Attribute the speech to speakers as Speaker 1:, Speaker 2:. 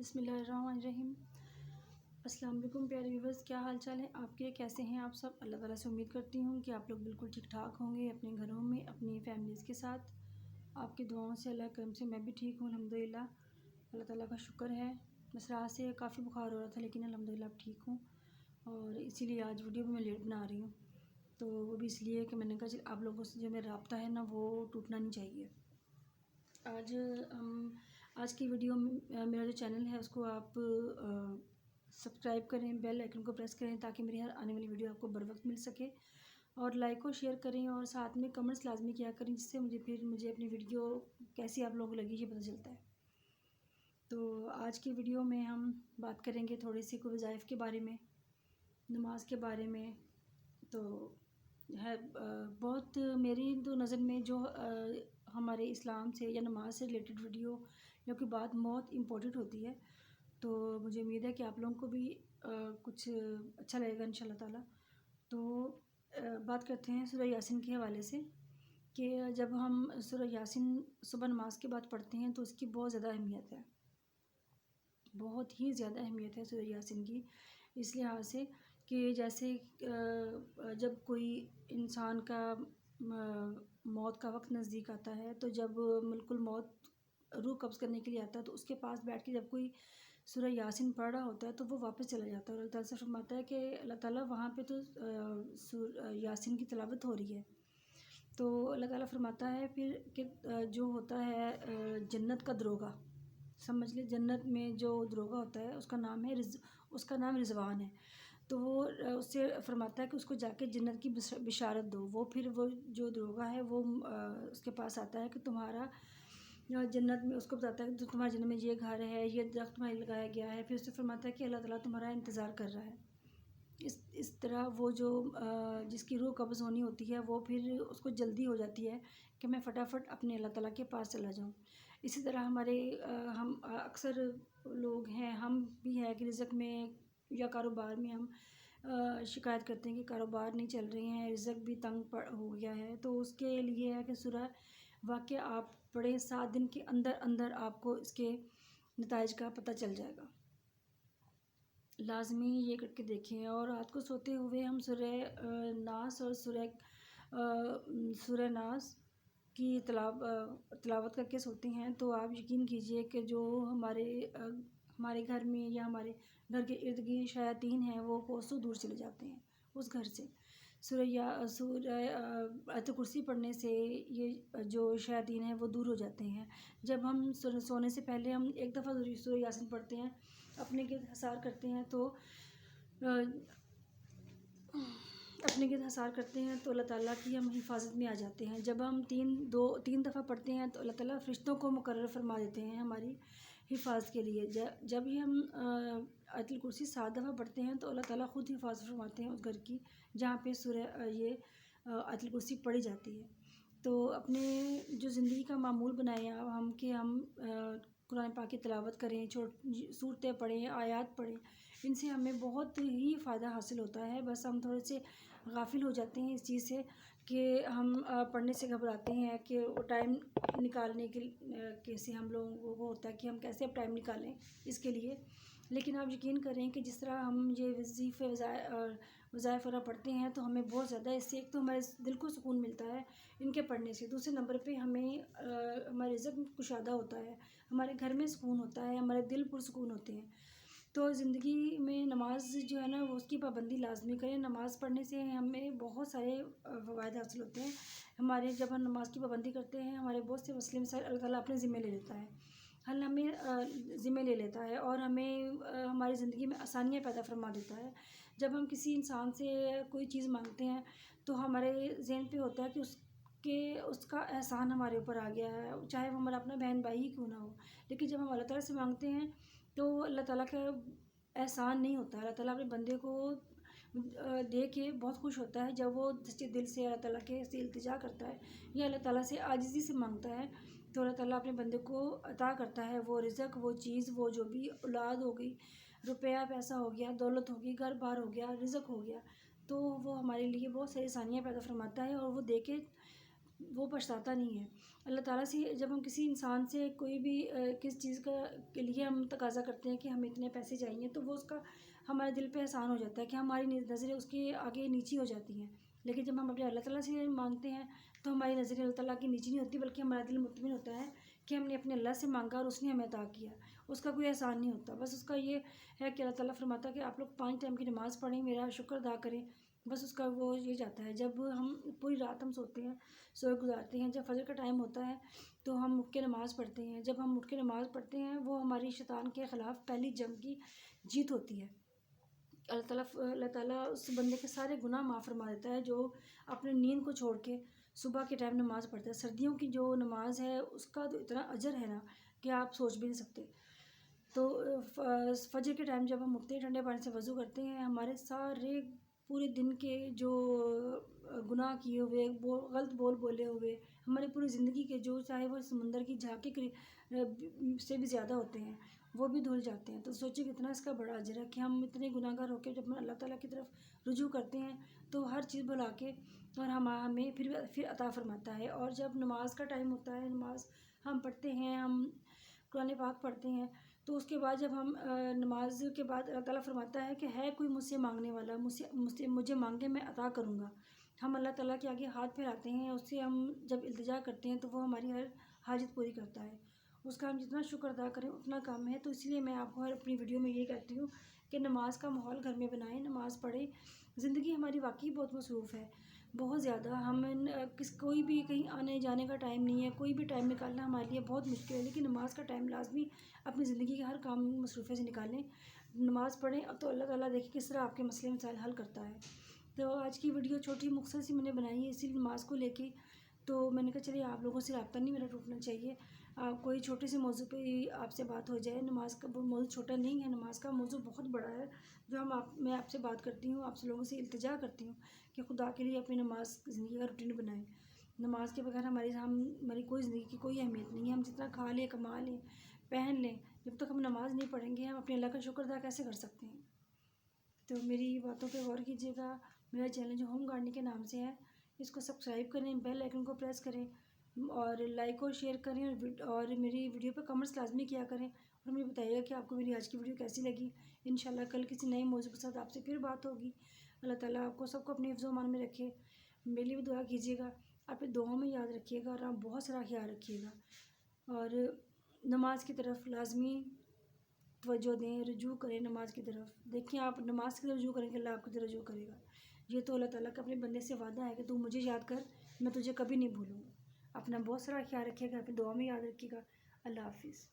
Speaker 1: بسم اللہ الرحمن الرحیم۔ السلام علیکم پیارے ویورز، کیا حال چال ہے آپ کے؟ کیسے ہیں آپ سب؟ اللہ تعالیٰ سے امید کرتی ہوں کہ آپ لوگ بالکل ٹھیک ٹھاک ہوں گے اپنے گھروں میں اپنی فیملیز کے ساتھ۔ آپ کی دعاؤں سے اللہ کرم سے میں بھی ٹھیک ہوں الحمدللہ، اللہ تعالیٰ کا شکر ہے۔ بس رات سے کافی بخار ہو رہا تھا لیکن الحمدللہ اب ٹھیک ہوں، اور اسی لیے آج ویڈیو بھی میں لیٹ بنا رہی ہوں، تو وہ بھی اس لیے کہ میں نے کہا آپ لوگوں سے جو میرا رابطہ ہے نا وہ ٹوٹنا نہیں چاہیے۔ آج کی ویڈیو میں میرا جو چینل ہے اس کو آپ سبسکرائب کریں، بیل آئیکن کو پریس کریں تاکہ میری ہر آنے والی ویڈیو آپ کو بر وقت مل سکے، اور لائک و شیئر کریں اور ساتھ میں کمنٹس لازمی کیا کریں، جس سے مجھے اپنی ویڈیو کیسی آپ لوگوں کو لگی یہ پتہ چلتا ہے۔ تو آج کی ویڈیو میں ہم بات کریں گے تھوڑی سی کوئی وظائف کے بارے میں، نماز کے بارے میں۔ تو ہے بہت میری تو نظر میں جو ہمارے اسلام سے یا نماز سے ریلیٹڈ ویڈیو یا کوئی بات بہت امپورٹنٹ ہوتی ہے، تو مجھے امید ہے کہ آپ لوگوں کو بھی کچھ اچھا لگے گا انشاءاللہ تعالیٰ۔ تو بات کرتے ہیں سورہ یاسین کے حوالے سے، کہ جب ہم سورہ یاسین صبح نماز کے بعد پڑھتے ہیں تو اس کی بہت زیادہ اہمیت ہے، بہت ہی زیادہ اہمیت ہے سورہ یاسین کی، اس لحاظ سے کہ جیسے جب کوئی انسان کا موت کا وقت نزدیک آتا ہے، تو جب ملک الموت روح قبض کرنے کے لیے آتا ہے تو اس کے پاس بیٹھ کے جب کوئی سورہ یاسین پڑھ رہا ہوتا ہے تو وہ واپس چلا جاتا ہے، اور اللہ تعالیٰ سے فرماتا ہے کہ اللہ تعالیٰ وہاں پہ تو یاسین کی تلاوت ہو رہی ہے، تو اللہ تعالیٰ فرماتا ہے پھر کہ جو ہوتا ہے جنت کا دروگا، سمجھ لیں جنت میں جو دروگا ہوتا ہے اس کا نام رضوان ہے، تو وہ اس سے فرماتا ہے کہ اس کو جا کے جنت کی بشارت دو۔ وہ پھر وہ جو دروگا ہے وہ اس کے پاس آتا ہے کہ تمہارا جنت میں، اس کو بتاتا ہے کہ تمہارے جنت میں یہ گھر ہے، یہ درخت تمہارے لگایا گیا ہے، پھر اس سے فرماتا ہے کہ اللہ تعالیٰ تمہارا انتظار کر رہا ہے۔ اس طرح وہ جو جس کی روح قبض ہونی ہوتی ہے وہ پھر اس کو جلدی ہو جاتی ہے کہ میں فٹافٹ اپنے اللہ تعالیٰ کے پاس چلا جاؤں۔ اسی طرح ہم اکثر لوگ ہیں، ہم بھی ہیں کہ رزق میں یا کاروبار میں ہم شکایت کرتے ہیں کہ کاروبار نہیں چل رہے ہیں، رزق بھی تنگ ہو گیا ہے، تو اس کے لیے ہے کہ سورہ واقعہ آپ پڑھیں، 7 دن کے اندر اندر آپ کو اس کے نتائج کا پتہ چل جائے گا، لازمی یہ کر کے دیکھیں۔ اور رات کو سوتے ہوئے ہم سورہ ناس اور سورہ ناس کی تلاوت کر کے سوتے ہیں، تو آپ یقین کیجئے کہ جو ہمارے گھر میں یا ہمارے گھر کے ارد گرد شیاطین ہیں وہ کوسوں دور چلے جاتے ہیں اس گھر سے۔ سورہ آیت کرسی پڑھنے سے یہ جو شیاطین ہیں وہ دور ہو جاتے ہیں۔ جب ہم سونے سے پہلے ہم ایک دفعہ سورہ یاسین پڑھتے ہیں، اپنے گرد حصار کرتے ہیں تو اللہ تعالیٰ کی ہم حفاظت میں آ جاتے ہیں۔ جب ہم تین دفعہ پڑھتے ہیں تو اللہ تعالیٰ فرشتوں کو مقرر فرما دیتے ہیں ہماری حفاظت کے لیے۔ جب ہی ہم آیت الکرسی 7 دفعہ پڑھتے ہیں تو اللہ تعالیٰ خود حفاظت فرماتے ہیں اس گھر کی جہاں پہ یہ آیت الکرسی پڑھی جاتی ہے۔ تو اپنے جو زندگی کا معمول بنائیں ہم کہ ہم قرآن پاک کی تلاوت کریں، سورتیں پڑھیں، آیات پڑھیں، ان سے ہمیں بہت ہی فائدہ حاصل ہوتا ہے۔ بس ہم تھوڑے سے غافل ہو جاتے ہیں اس چیز سے کہ ہم پڑھنے سے گھبراتے ہیں کہ وہ ٹائم نکالنے کے کیسے ہم لوگوں کو ہوتا ہے کہ ہم کیسے اب ٹائم نکالیں اس کے لیے، لیکن آپ یقین کریں کہ جس طرح ہم یہ وظیفے وظائف وغیرہ پڑھتے ہیں تو ہمیں بہت زیادہ اس سے ایک تو ہمارے دل کو سکون ملتا ہے ان کے پڑھنے سے، دوسرے نمبر پہ ہمارے رزق کشادہ ہوتا ہے، ہمارے گھر میں سکون ہوتا ہے، ہمارے دل پرسکون ہوتے ہیں۔ تو زندگی میں نماز جو ہے نا وہ اس کی پابندی لازمی کریں۔ نماز پڑھنے سے ہمیں بہت سارے فوائد حاصل ہوتے ہیں۔ جب ہم نماز کی پابندی کرتے ہیں ہمارے بہت سے مسئلے مسائل اللہ تعالیٰ اپنے ذمہ لے لیتا ہے، ذمہ لے لیتا ہے، اور ہمیں ہماری زندگی میں آسانیاں پیدا فرما دیتا ہے۔ جب ہم کسی انسان سے کوئی چیز مانگتے ہیں تو ہمارے ذہن پہ ہوتا ہے کہ اس کا احسان ہمارے اوپر آ گیا ہے، چاہے وہ ہمارا اپنا بہن بھائی ہی کیوں نہ ہو، لیکن جب ہم اللہ تعالیٰ سے مانگتے ہیں تو اللہ تعالیٰ کا احسان نہیں ہوتا ہے۔ اللہ تعالیٰ اپنے بندے کو دیکھ کے بہت خوش ہوتا ہے جب وہ سچے دل سے اللہ تعالیٰ کے سے التجا کرتا ہے یا اللہ تعالیٰ سے عاجزی سے مانگتا ہے، تو اللہ تعالیٰ اپنے بندے کو عطا کرتا ہے وہ رزق، وہ چیز، وہ جو بھی اولاد ہو گئی، روپیہ پیسہ ہو گیا، دولت ہو گئی، گھر بار ہو گیا، رزق ہو گیا، تو وہ ہمارے لیے بہت ساری آسانیاں پیدا فرماتا ہے، اور وہ دے کے وہ پچھتاتا نہیں ہے۔ اللہ تعالیٰ سے جب ہم کسی انسان سے کوئی بھی کس چیز کے لیے ہم تقاضا کرتے ہیں کہ ہمیں اتنے پیسے چاہیے، تو وہ اس کا ہمارے دل پہ احسان ہو جاتا ہے کہ ہماری نظریں اس کے آگے نیچی ہو جاتی ہیں۔ لیکن جب ہم اپنے اللہ تعالیٰ سے مانگتے ہیں تو ہماری نظریں اللہ تعالیٰ کی نیچی نہیں ہوتی، بلکہ ہمارا دل مطمئن ہوتا ہے کہ ہم نے اپنے اللہ سے مانگا اور اس نے ہمیں عطا کیا۔ اس کا کوئی احسان نہیں ہوتا، بس اس کا یہ ہے کہ اللہ تعالیٰ فرماتا ہے کہ آپ لوگ 5 ٹائم کی نماز پڑھیں، میرا شکر ادا کریں، بس اس کا وہ یہ جاتا ہے۔ جب ہم پوری رات ہم سوتے ہیں، سوئے گزارتے ہیں، جب فجر کا ٹائم ہوتا ہے تو ہم اٹھ کے نماز پڑھتے ہیں۔ جب ہم اٹھ کے نماز پڑھتے ہیں، وہ ہماری شیطان کے خلاف پہلی جنگ کی جیت ہوتی ہے۔ اللہ تعالیٰ اس بندے کے سارے گناہ معاف فرما دیتا ہے جو اپنے نیند کو چھوڑ کے صبح کے ٹائم نماز پڑھتا ہے۔ سردیوں کی جو نماز ہے اس کا تو اتنا اجر ہے نا کہ آپ سوچ بھی نہیں سکتے۔ تو فجر کے ٹائم جب ہم اٹھتے ہیں، ٹھنڈے پانی سے وضو کرتے ہیں، ہمارے سارے پورے دن کے جو گناہ کیے ہوئے، غلط بولے ہوئے، ہماری پوری زندگی کے جو چاہے وہ سمندر کی جھاگ کے سے بھی زیادہ ہوتے ہیں، وہ بھی دھل جاتے ہیں۔ تو سوچیں کتنا اس کا بڑا اجر ہے کہ ہم اتنے گناہ گار ہو کے جب ہم اللہ تعالیٰ کی طرف رجوع کرتے ہیں تو ہر چیز بھلا کے اور ہمیں پھر عطا فرماتا ہے۔ اور جب نماز کا ٹائم ہوتا ہے، نماز ہم پڑھتے ہیں، ہم قرآن پاک پڑھتے ہیں، تو اس کے بعد جب ہم نماز کے بعد اللہ تعالیٰ فرماتا ہے کہ ہے کوئی مجھ سے مانگنے والا، مجھے مانگے میں عطا کروں گا۔ ہم اللہ تعالیٰ کے آگے ہاتھ پھیلاتے ہیں، اس سے ہم جب التجا کرتے ہیں تو وہ ہماری ہر حاجت پوری کرتا ہے۔ اس کا ہم جتنا شکر ادا کریں اتنا کم ہے۔ تو اس لیے میں آپ کو ہر اپنی ویڈیو میں یہ کہتی ہوں کہ نماز کا ماحول گھر میں بنائیں، نماز پڑھیں۔ زندگی ہماری واقعی بہت مصروف ہے، بہت زیادہ۔ کوئی بھی کہیں آنے جانے کا ٹائم نہیں ہے، کوئی بھی ٹائم نکالنا ہمارے لیے بہت مشکل ہے، لیکن نماز کا ٹائم لازمی اپنی زندگی کے ہر کام مصروفیت سے نکالیں، نماز پڑھیں، تو اللہ تعالیٰ دیکھیں کس طرح آپ کے مسئلے مسائل حل کرتا ہے۔ تو آج کی ویڈیو چھوٹی مختصر سی میں نے بنائی ہے اسی نماز کو لے کے، تو میں نے کہا چلیے آپ لوگوں سے رابطہ نہیں میرا ٹوٹنا چاہیے، کوئی چھوٹے سے موضوع پہ ہی آپ سے بات ہو جائے۔ نماز کا موضوع چھوٹا نہیں ہے، نماز کا موضوع بہت بڑا ہے، جو میں آپ سے بات کرتی ہوں، آپ سے لوگوں سے التجا کرتی ہوں کہ خدا کے لیے اپنی نماز زندگی کا روٹین بنائیں۔ نماز کے بغیر ہماری کوئی زندگی کی کوئی اہمیت نہیں ہے۔ ہم جتنا کھا لیں، کما لیں، پہن لیں، جب تک ہم نماز نہیں پڑھیں گے ہم اپنے اللہ کا شکر ادا کیسے کر سکتے ہیں؟ تو میری باتوں پہ غور کیجیے گا۔ میرا چینل جو ہوم گارڈننگ کے نام سے ہے، اس کو سبسکرائب کریں، بیل آئیکن کو پریس کریں اور لائک اور شیئر کریں، اور میری ویڈیو پہ کمنٹس لازمی کیا کریں اور مجھے بتائیے گا کہ آپ کو میری آج کی ویڈیو کیسی لگی۔ انشاءاللہ کل کسی نئے موضوع کے ساتھ آپ سے پھر بات ہوگی۔ اللہ تعالیٰ آپ کو سب کو اپنے حفظ و امان میں رکھے۔ میرے لیے بھی دعا کیجیے گا، آپ دعاؤں میں یاد رکھیے گا اور آپ بہت سارا خیال رکھیے گا، اور نماز کی طرف لازمی توجہ دیں، رجوع کریں نماز کی طرف۔ دیکھیں آپ نماز کی طرف رجوع کریں گے، اللہ آپ کی طرف رجوع کرے گا۔ یہ تو اللہ تعالیٰ کا اپنے بندے سے وعدہ ہے کہ تو مجھے یاد کر، میں تجھے کبھی نہیں بھولوں گا۔ اپنا بہت سارا خیال رکھیے گا، اپنی دعا میں یاد رکھیے گا۔ اللہ حافظ۔